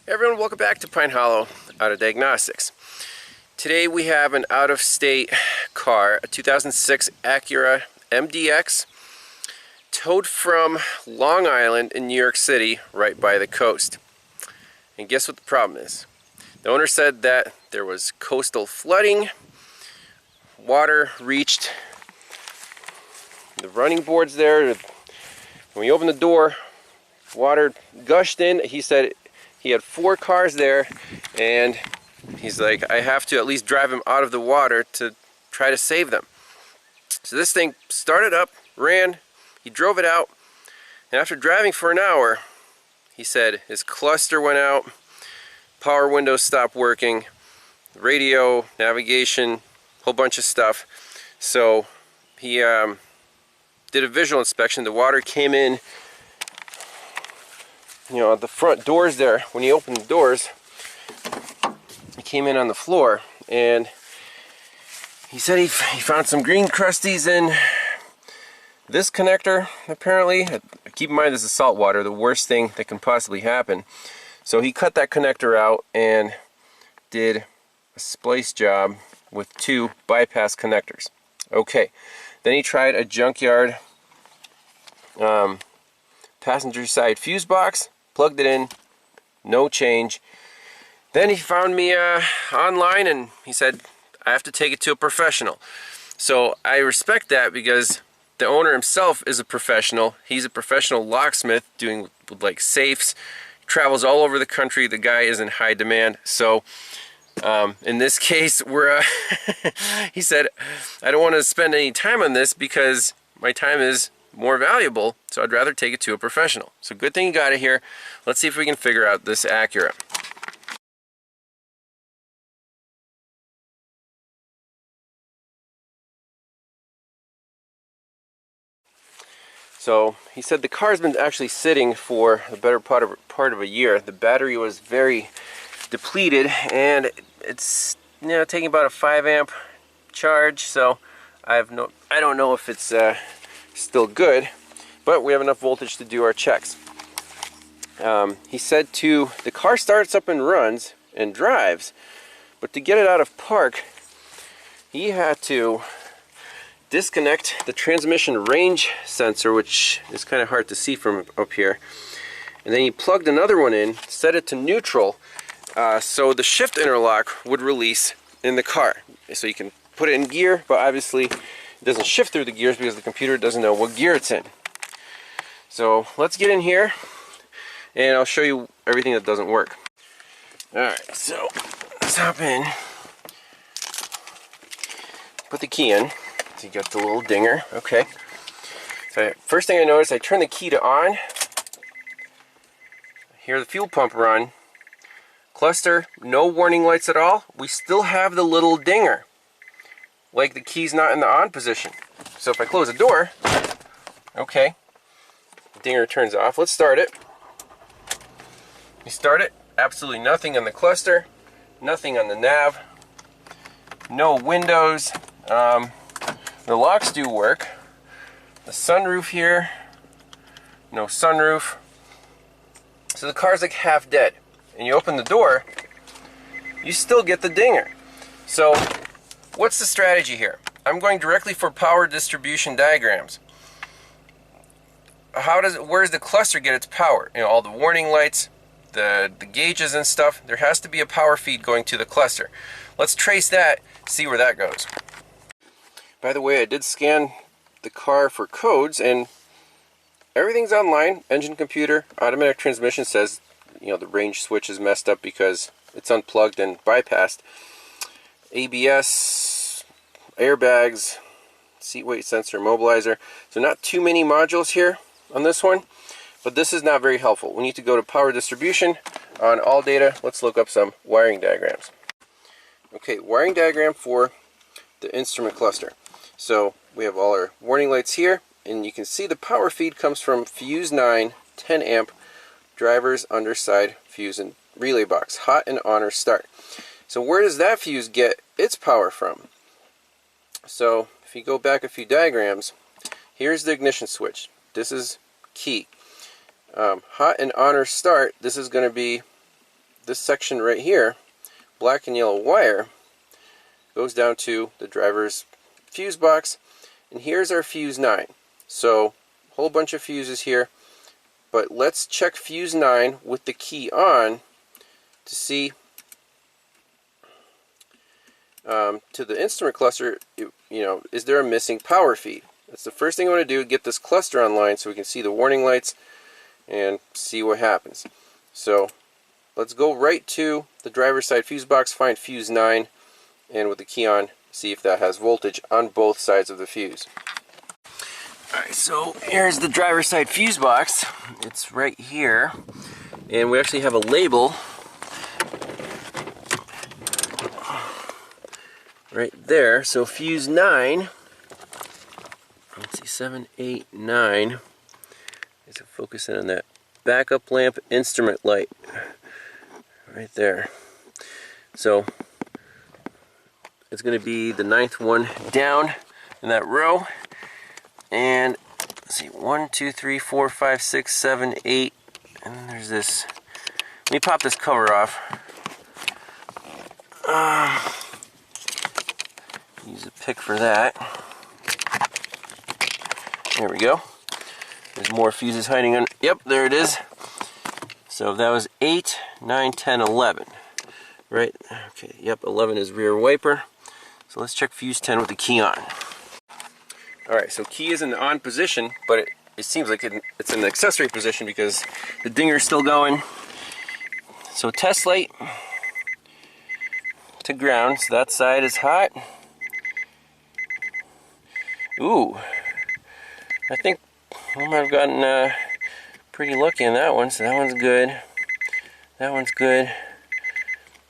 Hey everyone, welcome back to Pine Hollow Auto Diagnostics. Today we have an out-of-state car, a 2006 Acura MDX, towed from Long Island in New York City, right by the coast. And guess what the problem is? The owner said that there was coastal flooding, water reached the running boards there. When we opened the door, water gushed in. He said he had 4 cars there, and he's like, I have to at least drive them out of the water to try to save them. So this thing started up, ran, he drove it out, and after driving for an hour, he said his cluster went out, power windows stopped working, radio, navigation, whole bunch of stuff. So he did a visual inspection. The water came in, the front doors there. When he opened the doors, it came in on the floor, and he said he found some green crusties in this connector, apparently. Keep in mind, this is salt water, the worst thing that can possibly happen. So he cut that connector out and did a splice job with 2 bypass connectors. Okay, then he tried a junkyard passenger side fuse box, plugged it in, no change. Then he found me online, and he said I have to take it to a professional. So I respect that, because the owner himself is a professional. He's a professional locksmith doing like safes, travels all over the country. The guy is in high demand. So in this case, we're he said, I don't want to spend any time on this because my time is more valuable, so I'd rather take it to a professional. So good thing you got it here. Let's see if we can figure out this Acura. So he said the car's been actually sitting for the better part of a year. The battery was very depleted, and it's taking about a 5 amp charge. So I don't know if it's still good, but we have enough voltage to do our checks. He said the car starts up and runs and drives, but to get it out of park, he had to disconnect the transmission range sensor, which is kind of hard to see from up here, and then he plugged another one in, set it to neutral, so the shift interlock would release in the car. So you can put it in gear, but obviously it doesn't shift through the gears because the computer doesn't know what gear it's in. So let's get in here and I'll show you everything that doesn't work. Alright, so let's hop in. Put the key in. So you got the little dinger. Okay. So first thing I noticed, I turn the key to on. I hear the fuel pump run. Cluster, no warning lights at all. We still have the little dinger, like the key's not in the on position. So if I close the door, okay, the dinger turns off. Let's start it. We start it, absolutely nothing on the cluster, nothing on the nav, no windows. The locks do work. The sunroof here, no sunroof. So the car's like half dead. And you open the door, you still get the dinger. So what's the strategy here? I'm going directly for power distribution diagrams. Where does the cluster get its power? All the warning lights, the gauges and stuff. There has to be a power feed going to the cluster. Let's trace that, see where that goes. By the way, I did scan the car for codes, and everything's online. Engine, computer, automatic transmission says the range switch is messed up because it's unplugged and bypassed. ABS, airbags, seat weight sensor, immobilizer. So not too many modules here on this one, but this is not very helpful. We need to go to power distribution on all data. Let's look up some wiring diagrams. Okay, wiring diagram for the instrument cluster. So we have all our warning lights here, and you can see the power feed comes from fuse 9, 10 amp, driver's underside fuse and relay box, hot and on or start. So where does that fuse get its power from? So if you go back a few diagrams, here's the ignition switch. This is key. Hot and on or start, this is going to be this section right here, black and yellow wire, goes down to the driver's fuse box, and here's our fuse 9. So a whole bunch of fuses here, but let's check fuse 9 with the key on to see to the instrument cluster, is there a missing power feed? That's the first thing I want to do, get this cluster online so we can see the warning lights and see what happens. So let's go right to the driver's side fuse box, find fuse 9, and with the key on, see if that has voltage on both sides of the fuse. Alright, so here's the driver's side fuse box. It's right here, and we actually have a label right there. So fuse 9, let's see, 7, 8, 9. Is it focusing on that backup lamp instrument light right there? So it's going to be the 9th one down in that row. And let's see, 1, 2, 3, 4, 5, 6, 7, 8, and then there's this. Let me pop this cover off. Use a pick for that. There we go. There's more fuses hiding on. Yep, there it is. So that was 8, 9, 10, 11. Right? Okay, yep, 11 is rear wiper. So let's check fuse 10 with the key on. Alright, so key is in the on position, but it seems like it's in the accessory position because the dinger is still going. So test light to ground, so that side is hot. Ooh, I think I might have gotten pretty lucky on that one, so that one's good. That one's good.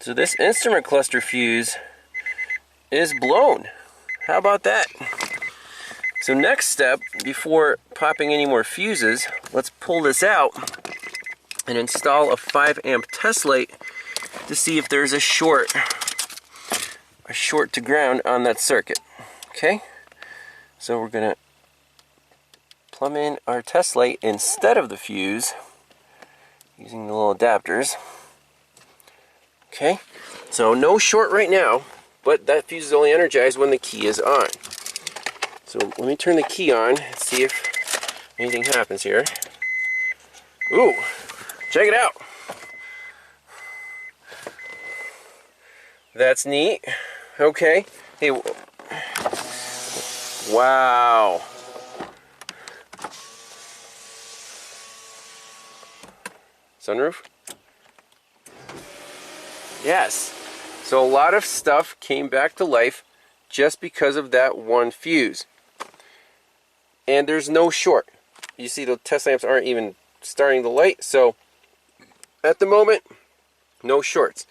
So this instrument cluster fuse is blown. How about that? So next step, before popping any more fuses, let's pull this out and install a 5 amp test light to see if there's a short to ground on that circuit. Okay? So we're gonna plumb in our test light instead of the fuse using the little adapters. Okay, so no short right now, but that fuse is only energized when the key is on. So let me turn the key on and see if anything happens here. Ooh, check it out. That's neat. Okay. Hey, wow. Sunroof? Yes. So a lot of stuff came back to life just because of that one fuse. And there's no short. You see the test lamps aren't even starting the light, so at the moment, no shorts.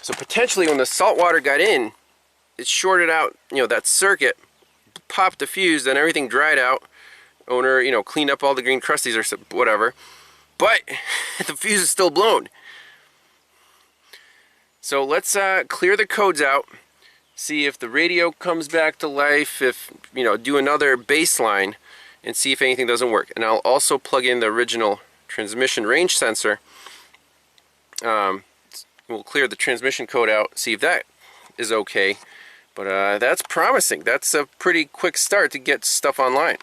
So potentially when the salt water got in, it shorted out, that circuit, popped the fuse, then everything dried out. Owner, cleaned up all the green crusties or whatever. But the fuse is still blown. So let's clear the codes out, see if the radio comes back to life, if, do another baseline and see if anything doesn't work. And I'll also plug in the original transmission range sensor. We'll clear the transmission code out, see if that is okay. But that's promising. That's a pretty quick start to get stuff online.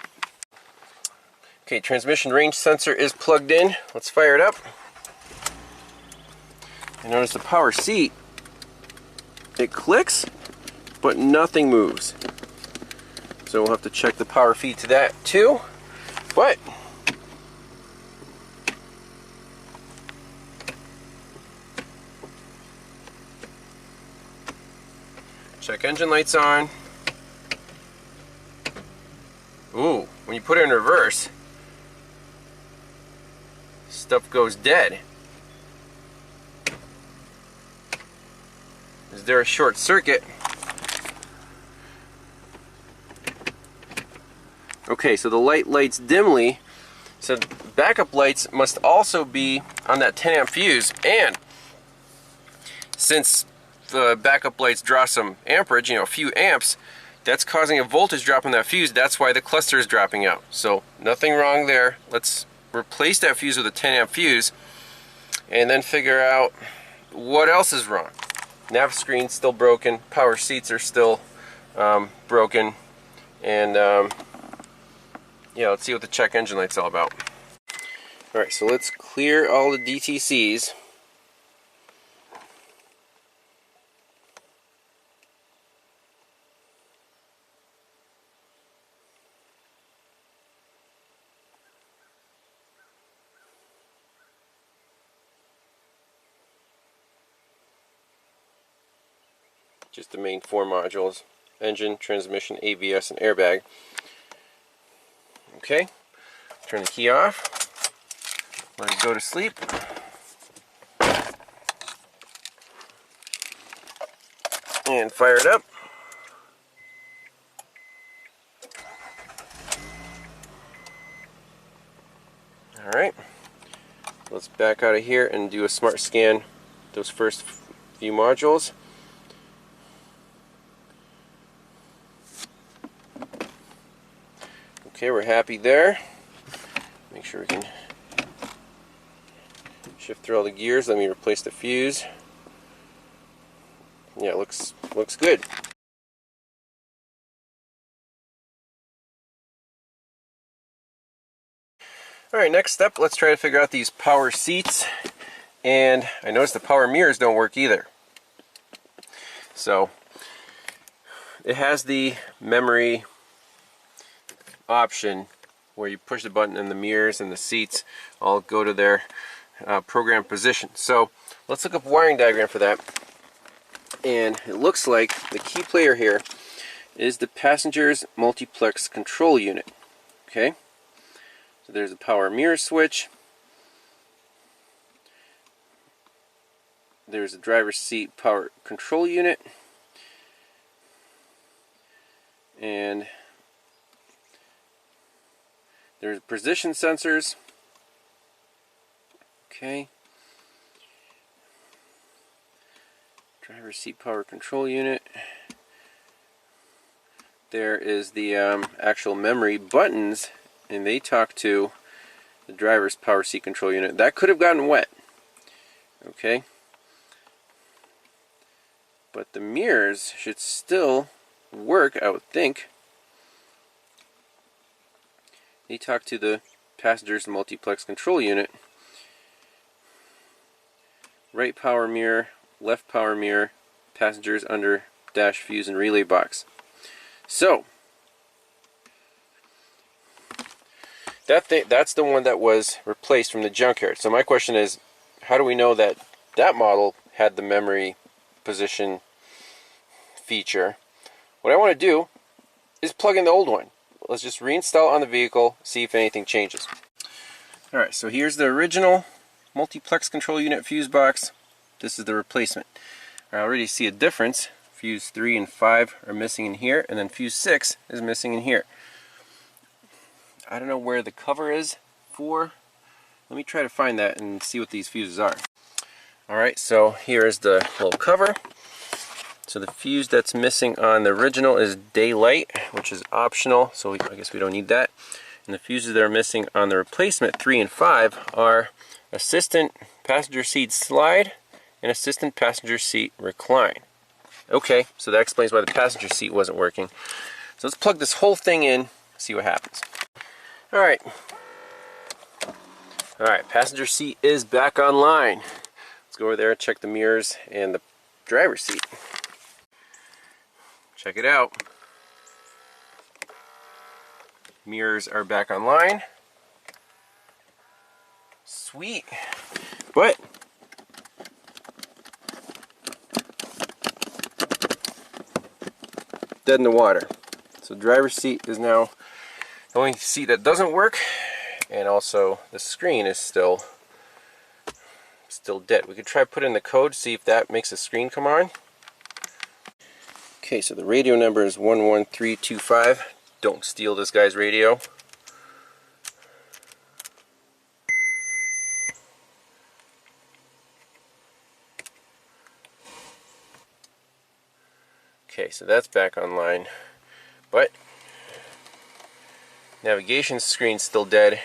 Okay, transmission range sensor is plugged in. Let's fire it up. And notice the power seat, it clicks, but nothing moves. So we'll have to check the power feed to that too. But check engine lights on. Ooh, when you put it in reverse, stuff goes dead. Is there a short circuit? Okay, so the light lights dimly. So backup lights must also be on that 10 amp fuse. And since the backup lights draw some amperage, a few amps, that's causing a voltage drop in that fuse. That's why the cluster is dropping out. So nothing wrong there. Let's replace that fuse with a 10 amp fuse. and then figure out what else is wrong. Nav screen's still broken, power seats are still broken, and yeah, let's see what the check engine light's all about. Alright, so let's clear all the DTCs. Just the main 4 modules: engine, transmission, ABS, and airbag. Okay, turn the key off, let it go to sleep. And fire it up. Alright, let's back out of here and do a smart scan those first few modules. Okay, we're happy there. Make sure we can shift through all the gears. Let me replace the fuse. Yeah, it looks good. Alright, next step, let's try to figure out these power seats. And I noticed the power mirrors don't work either. So, it has the memory option where you push the button and the mirrors and the seats all go to their program position. So let's look up a wiring diagram for that. And it looks like the key player here is the passenger's multiplex control unit. Okay, so there's a power mirror switch, there's a driver's seat power control unit, and there's position sensors. Okay. Driver's seat power control unit. There is the actual memory buttons, and they talk to the driver's power seat control unit. That could have gotten wet. Okay. But the mirrors should still work, I would think. They talk to the passenger's multiplex control unit. Right power mirror, left power mirror, passengers under dash, fuse, and relay box. So that's the one that was replaced from the junkyard. So my question is, how do we know that that model had the memory position feature? What I want to do is plug in the old one. Let's just reinstall it on the vehicle, see if anything changes. Alright, so here's the original multiplex control unit fuse box. This is the replacement. I already see a difference. Fuse 3 and 5 are missing in here, and then fuse 6 is missing in here. I don't know where the cover is for. Let me try to find that and see what these fuses are. Alright, so here is the little cover. So the fuse that's missing on the original is daylight, which is optional, so I guess we don't need that. And the fuses that are missing on the replacement 3 and 5 are assistant passenger seat slide and assistant passenger seat recline. Okay, so that explains why the passenger seat wasn't working. So let's plug this whole thing in, see what happens. Alright, passenger seat is back online. Let's go over there and check the mirrors and the driver's seat. Check it out. Mirrors are back online. Sweet. But dead in the water. So driver's seat is now the only seat that doesn't work, and also the screen is still dead. We could try putting in the code, see if that makes the screen come on. Okay, so the radio number is 11325. Don't steal this guy's radio. Okay, so that's back online, but navigation screen's still dead.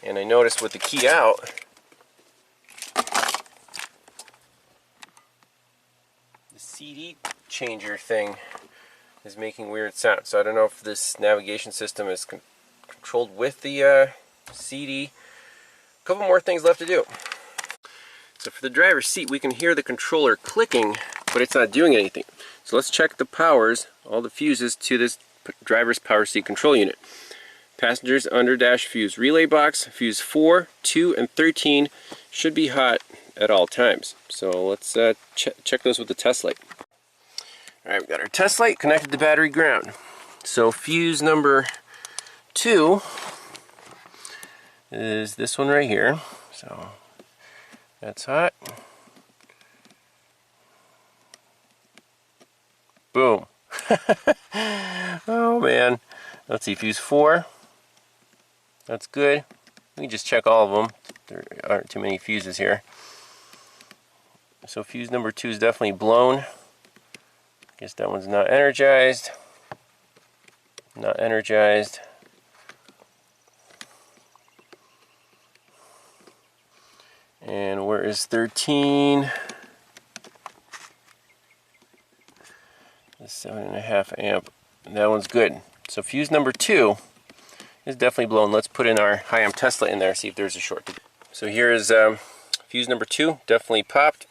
And I noticed with the key out, CD changer thing is making weird sounds. So I don't know if this navigation system is controlled with the CD. A couple more things left to do. So for the driver's seat, we can hear the controller clicking, but it's not doing anything. So let's check the powers, all the fuses to this driver's power seat control unit. Passengers under dash fuse relay box, fuse 4, 2, and 13 should be hot at all times. So let's check those with the test light. Alright, we've got our test light connected to battery ground. So fuse number 2 is this one right here. So that's hot. Boom. Oh man. Let's see, fuse 4. That's good. We can just check all of them. There aren't too many fuses here. So fuse number 2 is definitely blown. Guess that one's not energized. Not energized. And where is 13? The 7.5 amp. That one's good. So fuse number 2 is definitely blown. Let's put in our high amp test light in there, see if there's a short. So here is fuse number 2, definitely popped.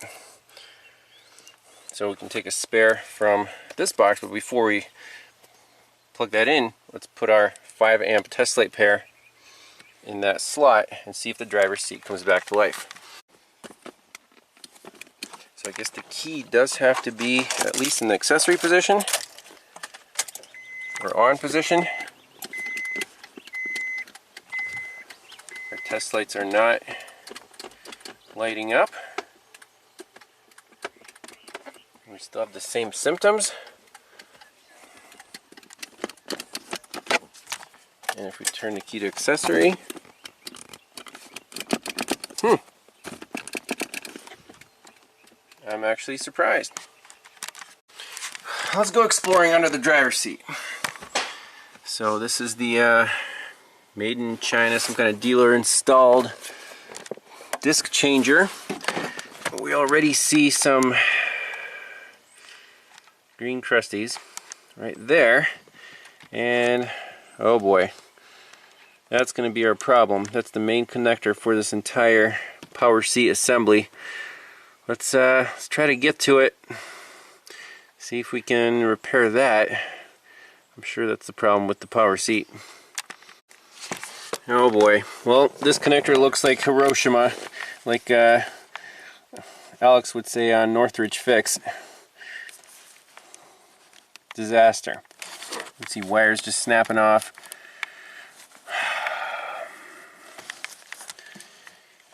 So we can take a spare from this box, but before we plug that in, let's put our 5 amp test light pair in that slot and see if the driver's seat comes back to life. So I guess the key does have to be at least in the accessory position or on position. Our test lights are not lighting up. We still have the same symptoms. And if we turn the key to accessory, I'm actually surprised. Let's go exploring under the driver's seat. So this is the made in China, some kind of dealer installed disc changer. We already see some green crusties right there, and oh boy, that's going to be our problem. That's the main connector for this entire power seat assembly. Let's try to get to it, see if we can repair that. I'm sure that's the problem with the power seat. Oh boy, well, this connector looks like Hiroshima, like Alex would say on Northridge Fix. Disaster. You can see wires just snapping off.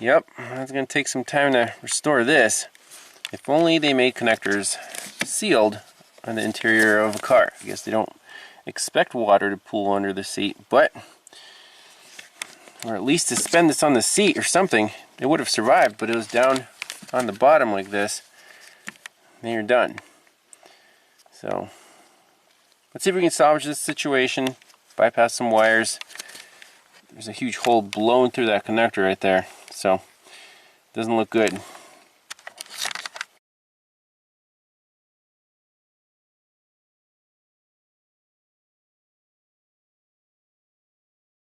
Yep, it's going to take some time to restore this. If only they made connectors sealed on the interior of a car. I guess they don't expect water to pool under the seat, but, or at least to suspend this on the seat or something, it would have survived, but it was down on the bottom like this. Then you're done. So, let's see if we can salvage this situation, bypass some wires. There's a huge hole blown through that connector right there, so doesn't look good.